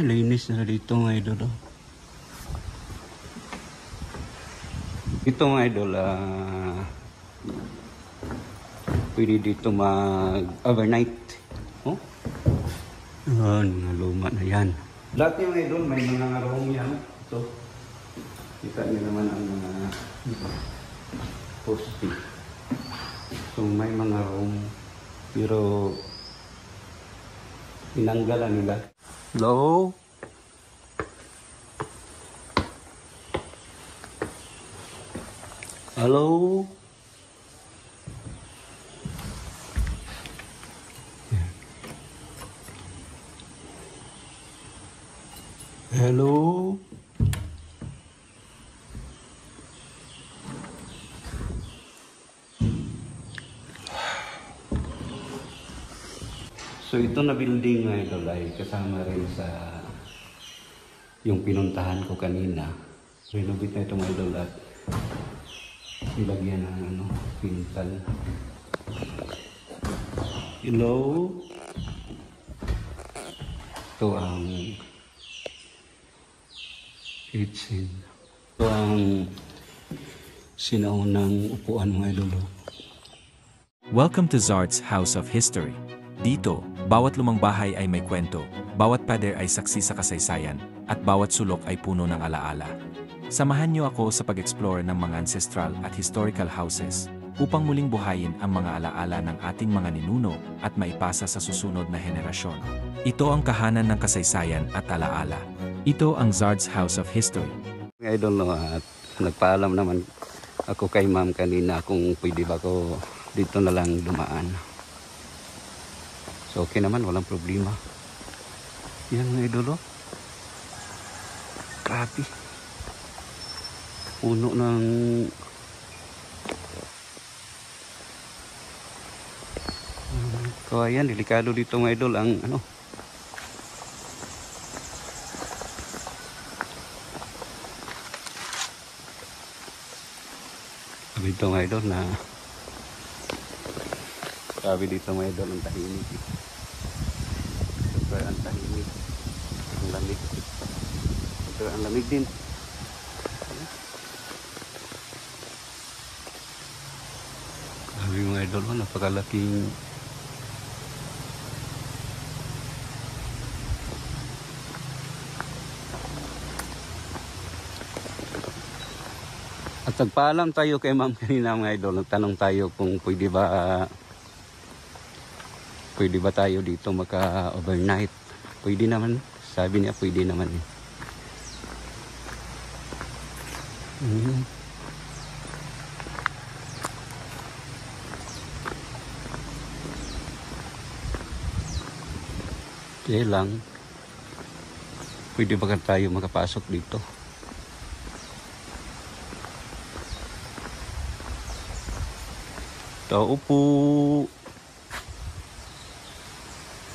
Linis na dito mga idol. Dito mga idol, pwede dito mag-overnight. Oh? Mga luma na yan. Dati mga idol, may mga room yan. Ito. Kita niyo naman ang mga poste. So may mga room. Pero tinanggalan nila. Hello? Hello? Hello? So ito na building mga idol ay kasama rin sa yung pinuntahan ko kanina. Renovate na ito mga idol at nilagyan ng pintal. Hello? Ito ang kitchen. Ito ang sinaunang upuan mga idol. Welcome to Zard's House of History. Dito, bawat lumang bahay ay may kwento, bawat pader ay saksi sa kasaysayan, at bawat sulok ay puno ng alaala. Samahan niyo ako sa pag-explore ng mga ancestral at historical houses upang muling buhayin ang mga alaala ng ating mga ninuno at maipasa sa susunod na henerasyon. Ito ang kahanan ng kasaysayan at alaala. Ito ang Zard's House of History. I don't know, at nagpaalam naman ako kay ma'am kanina kung pwede ba ko dito na lang dumaan. So okay naman, walang problema. Yan mga idolo. Grabe. Puno ng kawayan. Delikado dito mga idol ang sabi dito mga idol na sabi dito mga idol ang tahimik. Ito ang tahimik. Ang lamig. Ito ang lamig din. Sabi mga idol, napakalaking at nagpaalam tayo kay ma'am kanina mga idol. Nagtanong tayo kung pwede ba tayo dito maka-overnight. Pwede naman. Sabi niya pwede naman. Kaya lang, pwede ba tayo makapasok dito? Tao po.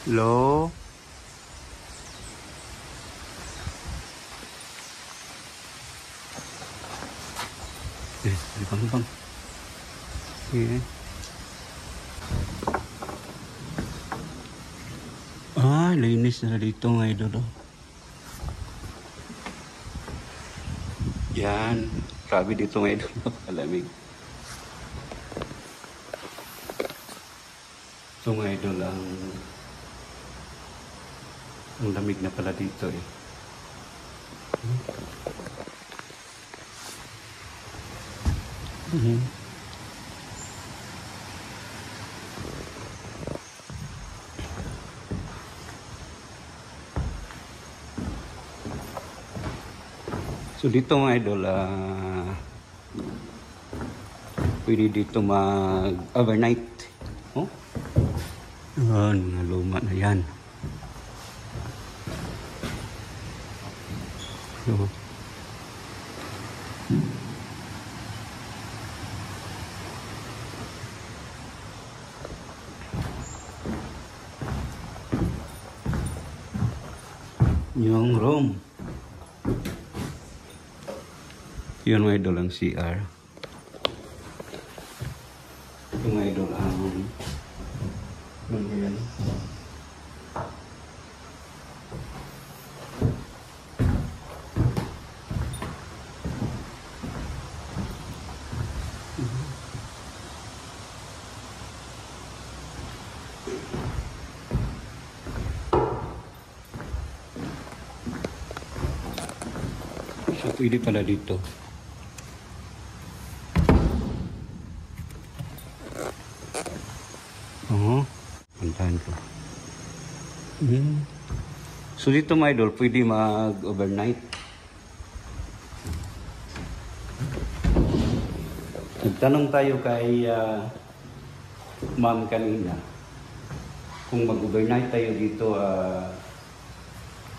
Hello? Bang. Okay. Linis na dito mga idol. Yan. Grabe dito mga idol. Napakalamig. Ito mga idol ang lamig na pala dito eh. So dito mga idol, pwede dito mag-overnight. Oh? Mga luma na yan. So, yung room. Yun mga idol ang CR. Yung mga idol ang yan. So, pwede pala dito. Oo. Puntahan ko. So, dito mga idol, pwede mag-overnight. Nagtanong tayo kay ma'am kanina kung mag-overnight tayo dito,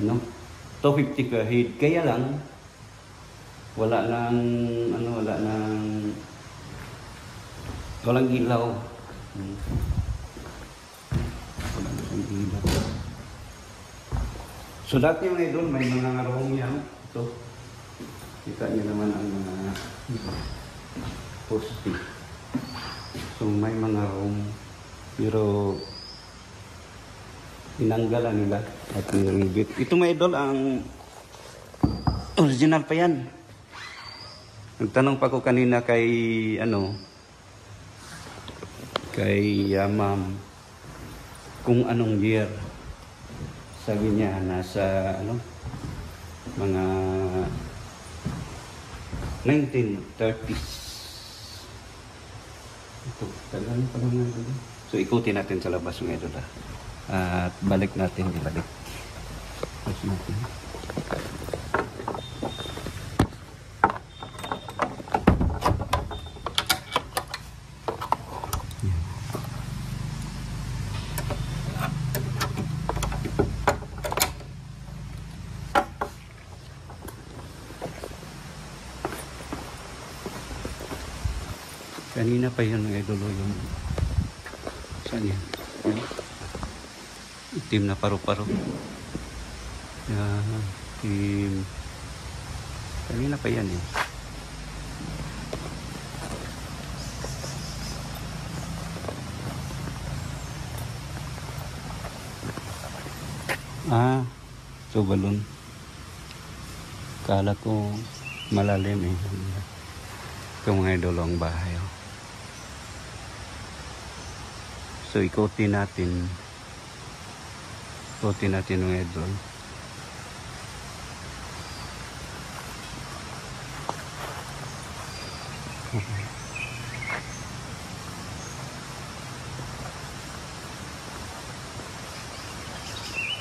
no? 250 per head. Kaya lang, walang ilaw. Walang ilaw. So dati mga idol, may mga room yan. Ito. Kita niyo naman ang mga poste. So may mga room. Pero tinanggalan nila at niribit. Ito mga idol, ang original pa yan. Nagtanong pa ko kanina kay ma'am kung anong year. Sabi niya nasa mga 1930s. Ito, tagal pa naman ito. So ikutin natin sa labas ng idol at balik natin. Balik natin. Kanina pa yun mga idol yung saan yan? Itim na paru-paro. Yan. Itim. Kanina pa yan eh. So balon. Kala ko malalim eh. Ito mga idol ang bahay. So ikutin natin mga idol.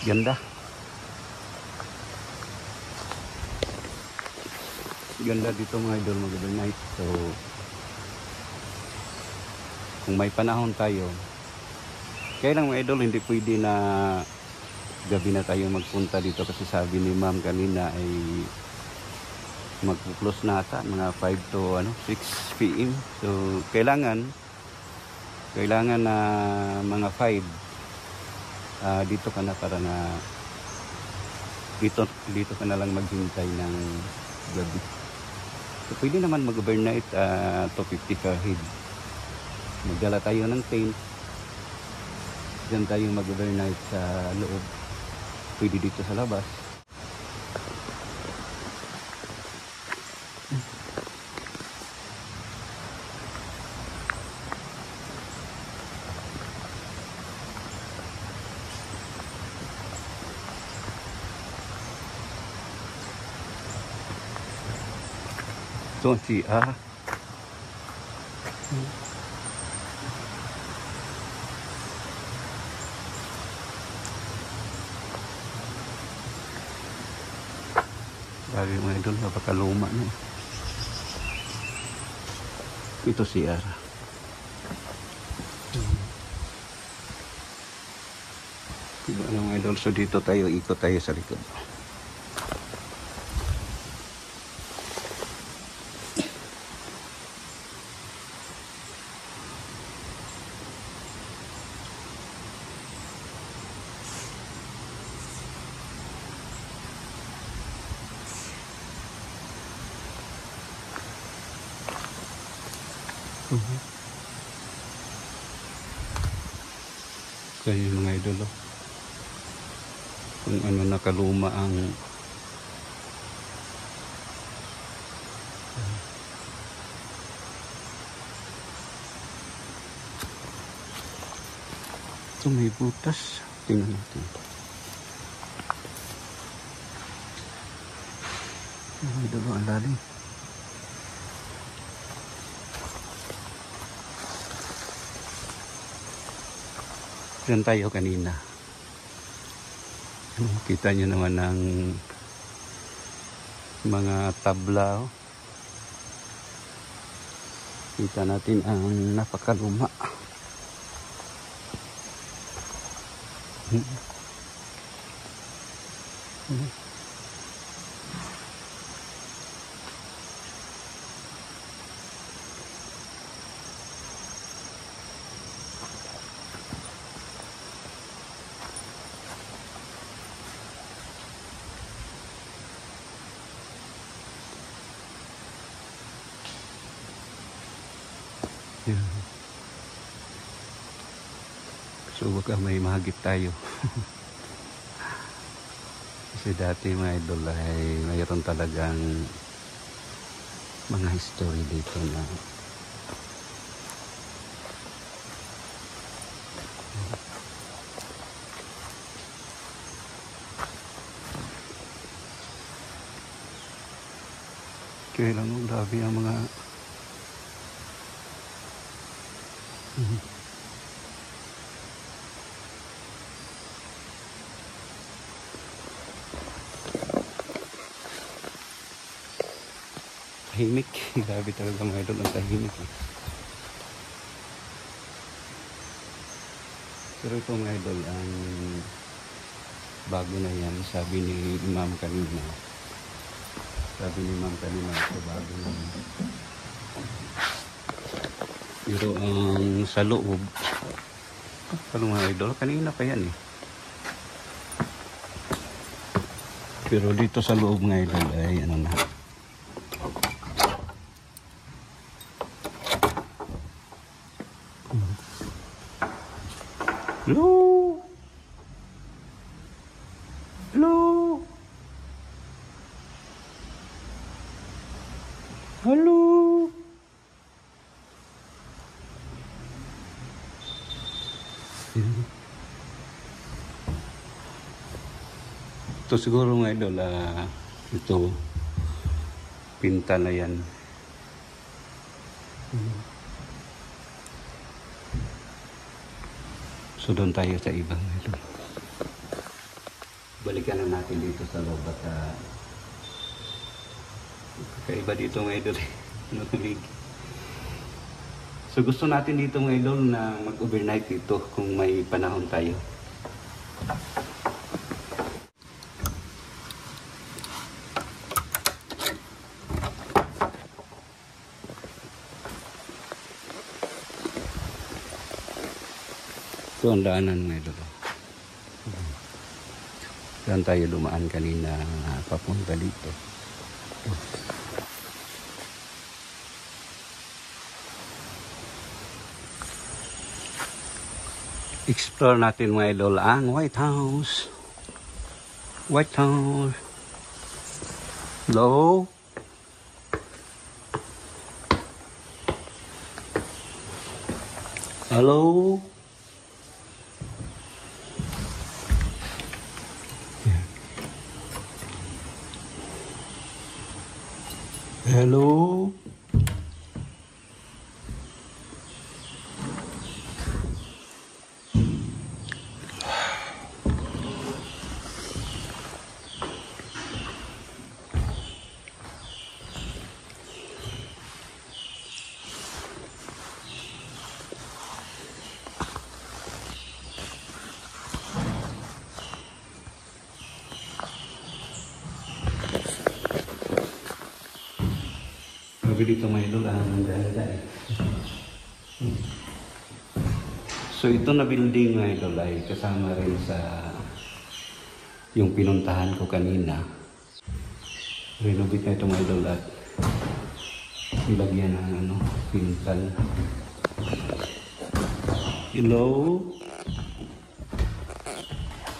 Ganda. Ganda dito mga idol, mag-overnight. So kung may panahon tayo, kaya lang mga idol, hindi pwede na gabi na tayo magpunta dito kasi sabi ni ma'am kanina ay mag-close na ata mga 5 to 6 PM. So kailangan na mga 5 dito ka na para na dito ka na lang maghintay ng gabi. So pwede naman mag-overnight 250 per head. Magdala tayo ng tent. Diyan tayo mag-overnight sa loob. Pwede dito sa labas. So, Lagi mga idol, napakaluma na. Ito CR. Diba mga idol, so dito tayo, ikot tayo sa likod. Kaya mga idol, kung ano nakaluma ang Ito may butas. Tingnan natin. May dalawang lalim. Diyan tayo kanina. Kita nyo naman ng mga tabla. Oh. Kita natin ang napakaluma. So baka may mahagip tayo. Kasi dati mga idol ay mayroon talagang mga history dito na kaya lang grabe ang mga tahimik. Grabe talaga mga idol ang tahimik eh. Pero ito mga idol ang bago na yan, sabi ni Imam kanina. Sabi ni Imam kanina ito bago na yan. Pero ang sa loob, ano mga idol, kanina pa yan eh. Pero dito sa loob mga idol ay ano na. Hello? Hello? Hello? Ito siguro mga idol, ito, pinta na yan. So doon tayo sa ibang idol. Balikan na natin dito sa loob at kakaiba dito mga idol. So gusto natin dito mga idol na mag-overnight dito kung may panahon tayo. Ito ang daanan mga idol. Saan tayo dumaan kanina papunta dito. Explore natin mga idol ang White House. White House. Hello? Hello? Hello? Sabi dito may idol ang ganda eh. So ito na building mga idol ay kasama rin sa yung pinuntahan ko kanina. Renovate na ito mga idol at ilagyan ng ano, pintal. Hello?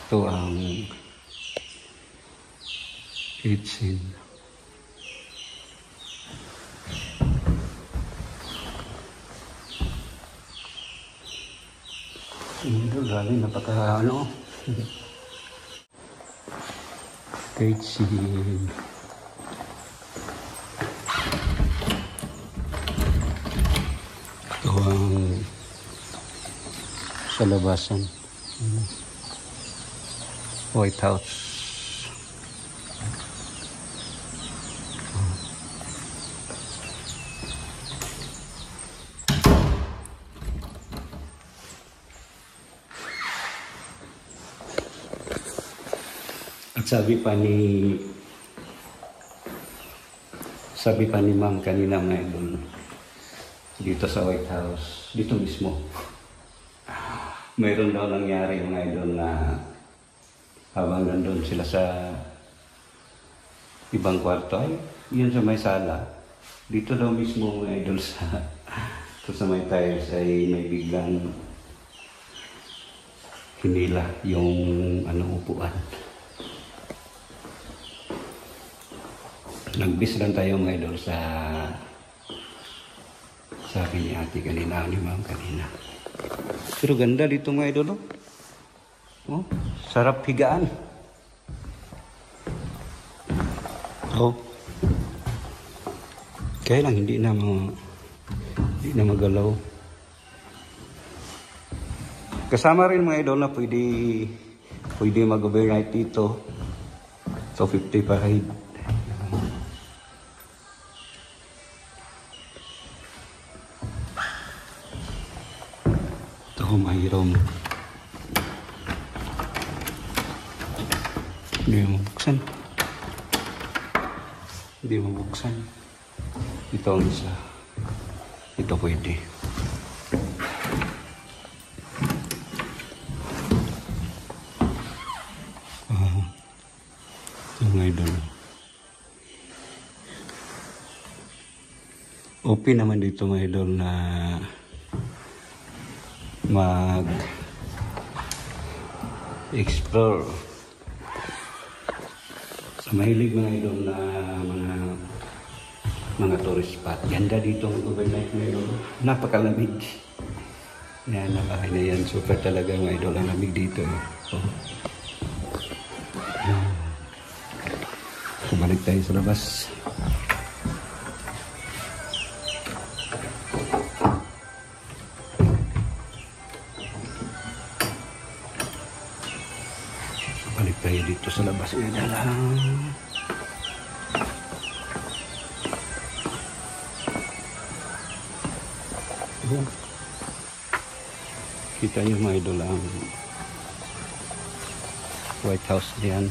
Ito ang kitchen. Grabe, napaka ano. Kitchen. Ito ang sa labasan. White House. At sabi pa ni Ma'am kanina mga idol, dito sa White House, dito mismo, mayroon daw nangyari mga idol na habang nandun sila sa ibang kwarto, ay yun sa may sala, dito daw mismo mga idol sa may tiles ay may biglang hinila yung upuan. Nagbis lang tayo mga idol sa sabi ni ate kanina, ni Ma'am kanina. Pero ganda dito mga idol. Oh, sarap higaan. Oh. Kaya lang hindi na magalaw. Kasama rin mga idol na pwede mag-overnight dito. So 50 per head. Mahiram. Hindi mabuksan. Hindi mabuksan. Ito ang isa. Ito pwede. Ito mga idol. Open naman dito mga idol na mag-explore sa mahilig mga idol na mga tourist spot. Ganda dito ang overnight mga idol. Napakalamig. Yan, nabahay na yan. Super talaga mga idol ang lamig dito. So, balik tayo sa labas. Balik tayo dito sa labas. Yan na lang. Kita nyo mga idol ang White House diyan.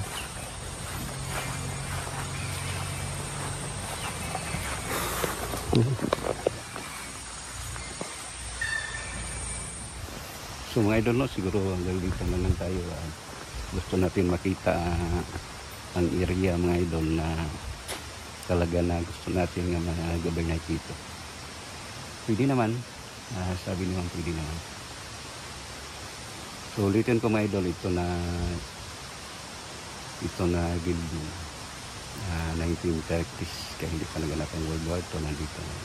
So mga idol, no, siguro hanggang dito na lang tayo. Gusto natin makita ang area mga idol na talaga na gusto natin nga mag-overnight dito. Pwede naman, sabi naman pwede naman. So ulitin ko mga idol, ito na building 1930s, kaya hindi pa naganap ang World War II, nandito na.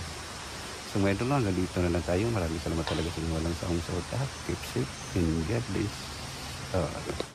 So mga idol, hanggang dito na lang tayo. Maraming salamat talaga sa inyo. Walang saong sa utak. Keep safe and God bless.